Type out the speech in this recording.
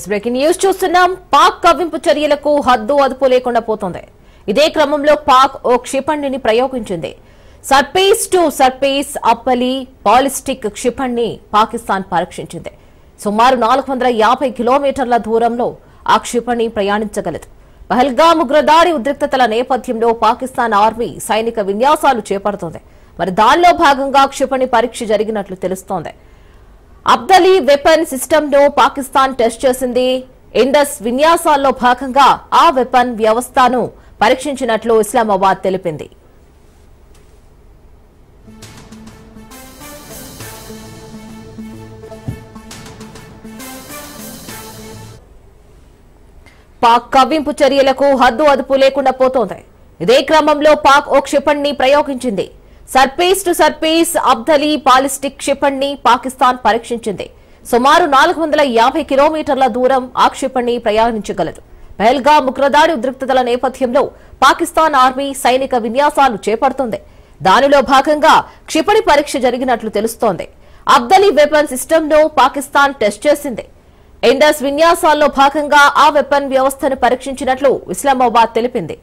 Breaking news చూస్తున్నాం. పాక్ కవ్వింపు చర్యలకు హద్దు అదుపు లేకుండా పోతోంది. ఇదే క్రమంలో పాక్ ఓ క్షిపణిని ప్రయోగించింది. సర్పేస్ టు సర్పేస్ అప్పలి బాలిస్టిక్ క్షిపణిని పాకిస్తాన్ పరీక్షించింది. సుమారు 450 కిలోమీటర్ల దూరంలో ఆ క్షిపణి ప్రయాణించగలదు. పహల్గామ్ ఉగ్రదాడి ఉద్రిక్తతల నేపథ్యంలో పాకిస్తాన్ ఆర్మీ సైనిక విన్యాసాలు చేపడుతోంది. మరి దానిలో భాగంగా క్షిపణి పరీక్ష జరిగినట్లు తెలుస్తోంది. అబ్దలీ వెపన్ సిస్టమ్ ను పాకిస్తాన్ టెస్ట్ చేసింది. ఇండస్ విన్యాసాల్లో భాగంగా ఆ వెపన్ వ్యవస్థను పరీక్షించినట్లు ఇస్లామాబాద్ తెలిపింది. పాక్ కవ్వింపు చర్యలకు హద్దు అదుపు లేకుండా పోతోంది. ఇదే క్రమంలో పాక్ ఓ క్షిపణిని ప్రయోగించింది. సర్పేస్ టు సర్పేస్ అబ్దలీ బాలిస్టిక్ క్షిపణిని పాకిస్తాన్ పరీక్షించింది. సుమారు 450 కిలోమీటర్ల దూరం ఆ క్షిపణి ప్రయాణించగలదు. పహల్గామ్ ఉగ్రదాడి ఉద్రిక్తతల నేపథ్యంలో పాకిస్తాన్ ఆర్మీ సైనిక విన్యాసాలు చేపడుతోంది. దానిలో భాగంగా క్షిపణి పరీక్ష జరిగినట్లు తెలుస్తోంది. అబ్దలీ వెపన్ సిస్టమ్ ను పాకిస్తాన్ టెస్ట్ చేసింది. ఇండస్ విన్యాసాల్లో భాగంగా ఆ వెపన్ వ్యవస్థను పరీక్షించినట్లు ఇస్లామాబాద్ తెలిపింది.